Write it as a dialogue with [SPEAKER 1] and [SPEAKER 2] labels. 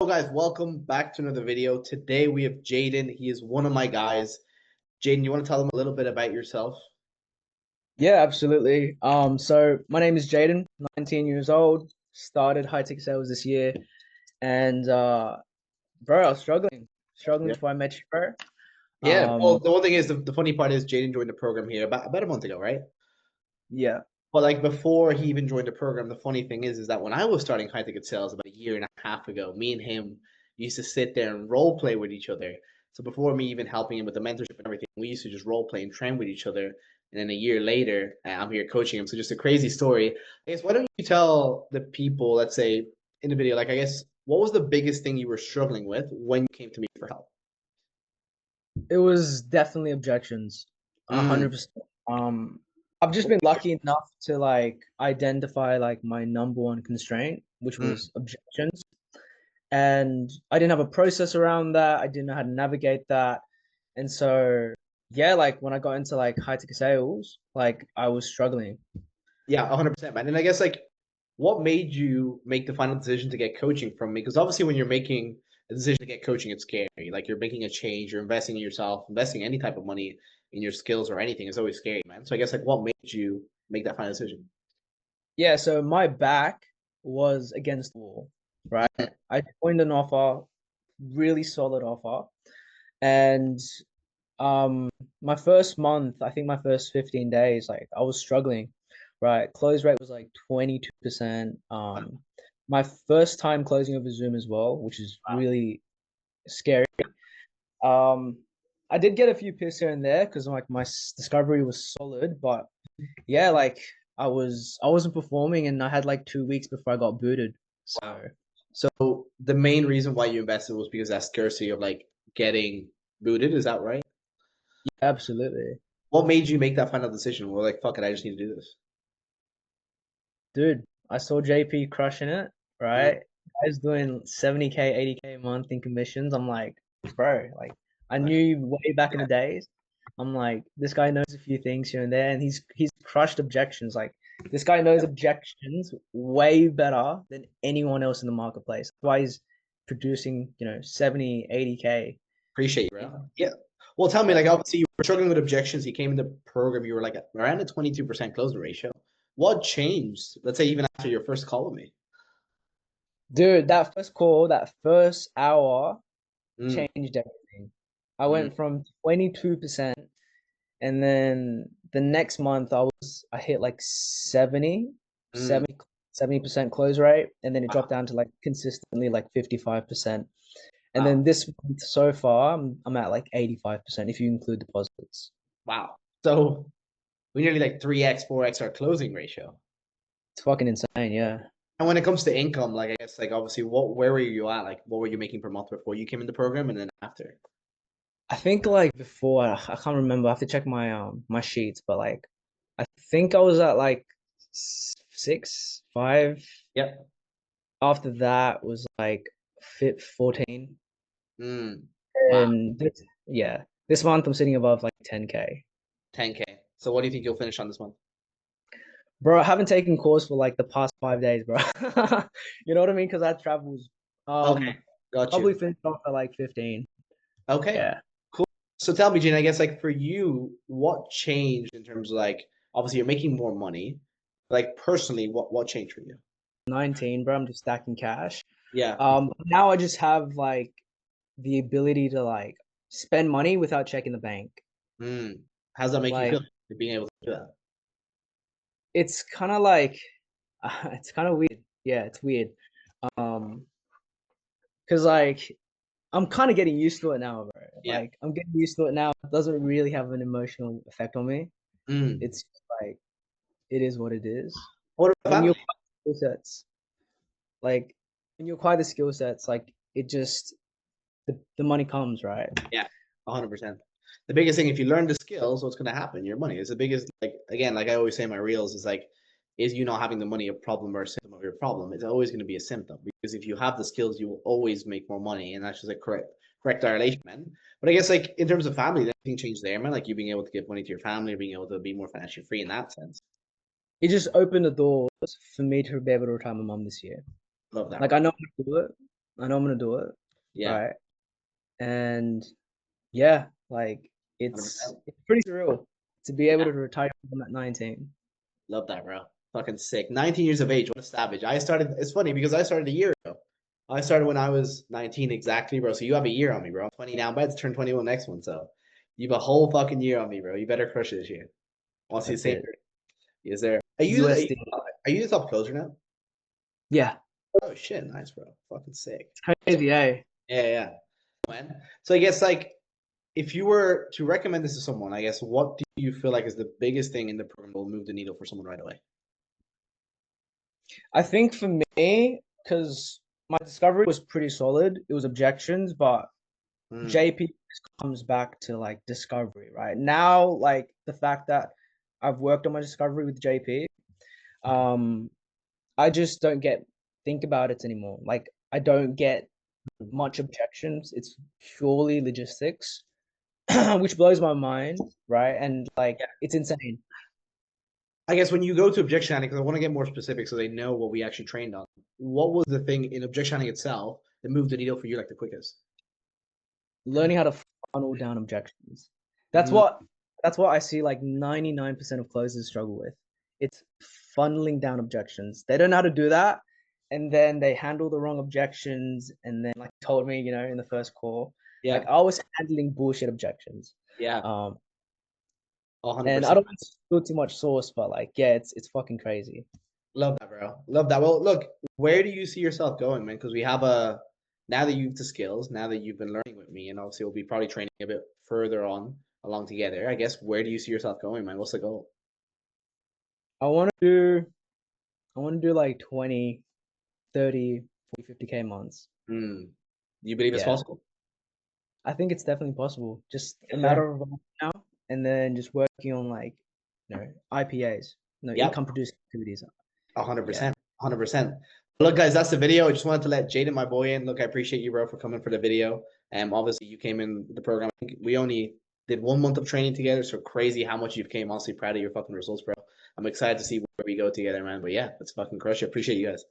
[SPEAKER 1] Guys, welcome back to another video. Today we have Jaden. He is one of my guys. Jaden, you want to tell them a little bit about yourself?
[SPEAKER 2] Yeah, absolutely. So my name is Jaden, 19 years old, started high ticket sales this year, and bro, I was struggling
[SPEAKER 1] Yeah.
[SPEAKER 2] before I met you, bro.
[SPEAKER 1] Yeah. Well,
[SPEAKER 2] Um,
[SPEAKER 1] the one thing is the funny part is Jaden joined the program here about a month ago, right?
[SPEAKER 2] yeah,
[SPEAKER 1] But like before he even joined the program, the funny thing is that when I was starting high ticket sales about a year and a half ago, me and him used to sit there and role play with each other. So before me even helping him with the mentorship and everything, we used to just role play and train with each other. And then a year later, I'm here coaching him. So just a crazy story. I guess why don't you tell the people, let's say in the video, like I guess what was the biggest thing you were struggling with when you came to me for help?
[SPEAKER 2] it was definitely objections,
[SPEAKER 1] Mm,
[SPEAKER 2] 100%. I've just been lucky enough to like identify like my number one constraint, which
[SPEAKER 1] mm.
[SPEAKER 2] was objections, and I didn't have a process around that. I didn't know how to navigate that. And so, yeah, like when I got into like high ticket sales, like I was struggling.
[SPEAKER 1] Yeah, 100%, man. And I guess like what made you make the final decision to get coaching from me? Because obviously when you're making a decision to get coaching, it's scary. Like you're making a change, you're investing in yourself, investing any type of money in your skills or anything is always scary, man. So I guess like what made you make that final decision?
[SPEAKER 2] Yeah, so my back was against the wall, right?
[SPEAKER 1] Mhm.
[SPEAKER 2] I joined an offer, really solid offer. And um my first month, I think my first 15 days, like I was struggling, right? Close rate was like 22%. My first time closing over Zoom as well, which is
[SPEAKER 1] Wow.
[SPEAKER 2] really scary. Um, I did get a few picks here and there because like my discovery was solid, but yeah, like I wasn't performing, and I had like 2 weeks before I got booted.
[SPEAKER 1] Wow.
[SPEAKER 2] So
[SPEAKER 1] So the main reason why you invested was because that scarcity of like getting booted, is that right?
[SPEAKER 2] yeah, absolutely,
[SPEAKER 1] What made you make that final decision? Well, like, fuck it, I just need to do this.
[SPEAKER 2] dude. I saw JP crushing it,
[SPEAKER 1] Mm.
[SPEAKER 2] right? Guys doing 70K, 80K a month in commissions. I'm like, bro, like I knew you way back in the days. I'm like, this guy knows a few things here and there, and he's crushed objections. Like this guy knows objections way better than anyone else in the marketplace. That's why he's producing, 70, 80K.
[SPEAKER 1] Appreciate you, bro. Yeah. Well, tell me,
[SPEAKER 2] Yeah.
[SPEAKER 1] like, obviously, you were struggling with objections. You came in the program, you were like around a 22% closing ratio. What changed? Let's say even after your first call with me.
[SPEAKER 2] Dude, that first call, that first hour
[SPEAKER 1] Mm,
[SPEAKER 2] changed everything. I
[SPEAKER 1] mm,
[SPEAKER 2] went from 22%, and then the next month I hit like
[SPEAKER 1] mm.
[SPEAKER 2] 70% close rate, and then it dropped down to like consistently like 55%. And
[SPEAKER 1] Wow.
[SPEAKER 2] then this month so far, I'm at like 85% if you include deposits.
[SPEAKER 1] Wow. So we nearly like 3x, 4x our closing ratio.
[SPEAKER 2] It's fucking insane, yeah.
[SPEAKER 1] And when it comes to income, like I guess like obviously where were you at? Like what were you making per month before you came in the program and then after?
[SPEAKER 2] I think like before, I can't remember. I have to check my sheets, but like I think I was at like six, five.
[SPEAKER 1] Yep.
[SPEAKER 2] After that was like fit 14.
[SPEAKER 1] Mm. Wow.
[SPEAKER 2] And yeah, this month I'm sitting above like 10K.
[SPEAKER 1] 10K. So what do you think you'll finish on this month?
[SPEAKER 2] Bro, I haven't taken calls for like the past 5 days, bro. You know what I mean? Because I travels.
[SPEAKER 1] Okay.
[SPEAKER 2] Um,
[SPEAKER 1] Got
[SPEAKER 2] probably
[SPEAKER 1] you.
[SPEAKER 2] finished off at like 15.
[SPEAKER 1] Okay.
[SPEAKER 2] Yeah.
[SPEAKER 1] Cool. So tell me, Gene, I guess like for you, what changed in terms of like obviously you're making more money. Like personally, what changed for you?
[SPEAKER 2] 19, bro. I'm just stacking cash.
[SPEAKER 1] Yeah.
[SPEAKER 2] Now I just have like the ability to like spend money without checking the bank.
[SPEAKER 1] Mm. How's that make you
[SPEAKER 2] Like
[SPEAKER 1] feel? Being able to do that?
[SPEAKER 2] it's kind of like it's kind of weird. Yeah, it's weird. Um, because like I'm kind of getting used to it now, bro.
[SPEAKER 1] Yeah.
[SPEAKER 2] Like I'm getting used to it now. It doesn't really have an emotional effect on me.
[SPEAKER 1] Mm.
[SPEAKER 2] It's just like it is what it is.
[SPEAKER 1] What
[SPEAKER 2] And when
[SPEAKER 1] about
[SPEAKER 2] you
[SPEAKER 1] family?
[SPEAKER 2] acquire skill sets, like when you acquire the skill sets, like it just the money comes, right?
[SPEAKER 1] Yeah, 100%. The biggest thing, if you learn the skills, what's going to happen? Your money is the biggest. Like again, like I always say in my reels, is like, is you not having the money a problem or a symptom of your problem? It's always going to be a symptom because if you have the skills, you will always make more money, and that's just a correct correlation, man. But I guess like in terms of family, did anything change there, man? Like you being able to give money to your family, or being able to be more financially free in that sense.
[SPEAKER 2] It just opened the doors for me to be able to retire my mom this year.
[SPEAKER 1] Love that,
[SPEAKER 2] Like
[SPEAKER 1] bro.
[SPEAKER 2] I know how to do it. I know I'm gonna do it,
[SPEAKER 1] Yeah,
[SPEAKER 2] right? And yeah, like it's
[SPEAKER 1] 100%.
[SPEAKER 2] it's pretty surreal to be able
[SPEAKER 1] Yeah,
[SPEAKER 2] to retire from at 19.
[SPEAKER 1] love that, bro. Fucking sick. 19 years of age. What a savage. I started. It's funny because I started a year ago. I started when I was 19 exactly, bro. So you have a year on me, bro. I'm 20 now. I'm about to turn 21 next one. So you have a whole fucking year on me, bro. You better crush it this year. Want to see the
[SPEAKER 2] That's
[SPEAKER 1] same?
[SPEAKER 2] it.
[SPEAKER 1] Is there?
[SPEAKER 2] USD.
[SPEAKER 1] Are you the top closer now?
[SPEAKER 2] Yeah,
[SPEAKER 1] Oh shit, nice, bro. Fucking sick.
[SPEAKER 2] crazy, eh?
[SPEAKER 1] Yeah, yeah. When? So I guess like if you were to recommend this to someone, I guess what do you feel like is the biggest thing in the program that will move the needle for someone right away?
[SPEAKER 2] I think for me, because my discovery was pretty solid, it was objections, but
[SPEAKER 1] Mm,
[SPEAKER 2] JP comes back to like discovery, right? Now, like the fact that I've worked on my discovery with JP, um, I just don't get think about it anymore. Like I don't get much objections. It's purely logistics, which blows my mind, right? And like it's insane.
[SPEAKER 1] I guess when you go to objection handling, because I want to get more specific so they know what we actually trained on. What was the thing in objection handling itself that moved the needle for you like the quickest?
[SPEAKER 2] Learning how to funnel down objections. That's
[SPEAKER 1] Mm,
[SPEAKER 2] what that's what I see like 99% of closers struggle with. It's funneling down objections. They don't know how to do that, and then they handle the wrong objections, and then like you told me, in the first call, like
[SPEAKER 1] yeah,
[SPEAKER 2] I was handling bullshit objections.
[SPEAKER 1] yeah,
[SPEAKER 2] Um, and I
[SPEAKER 1] 100%.
[SPEAKER 2] don't want to spill too much sauce, but like yeah, it's fucking crazy.
[SPEAKER 1] Love that, bro. Love that. Well, look, where do you see yourself going, man? Because we have now that you've the skills, now that you've been learning with me, and obviously we'll be probably training a bit further on along together. I guess where do you see yourself going, man? What's the goal?
[SPEAKER 2] I want to do I want to do like 20, 30, 40, 50K months.
[SPEAKER 1] Hmm. You believe it's
[SPEAKER 2] Yeah.
[SPEAKER 1] possible?
[SPEAKER 2] I think it's definitely possible. Just a
[SPEAKER 1] Yes, sir.
[SPEAKER 2] matter of now, and then just working on like, IPAs,
[SPEAKER 1] Yep.
[SPEAKER 2] income producing activities.
[SPEAKER 1] A hundred
[SPEAKER 2] Yeah.
[SPEAKER 1] percent. 100%. Look, guys, that's the video. I just wanted to let Jaden, my boy, in. Look, I appreciate you, bro, for coming for the video. Obviously you came in the program. I think we only did 1 month of training together, so crazy how much you've came. Honestly, proud of your fucking results, bro. I'm excited to see where we go together, man. But yeah, let's fucking crush it. Appreciate you guys.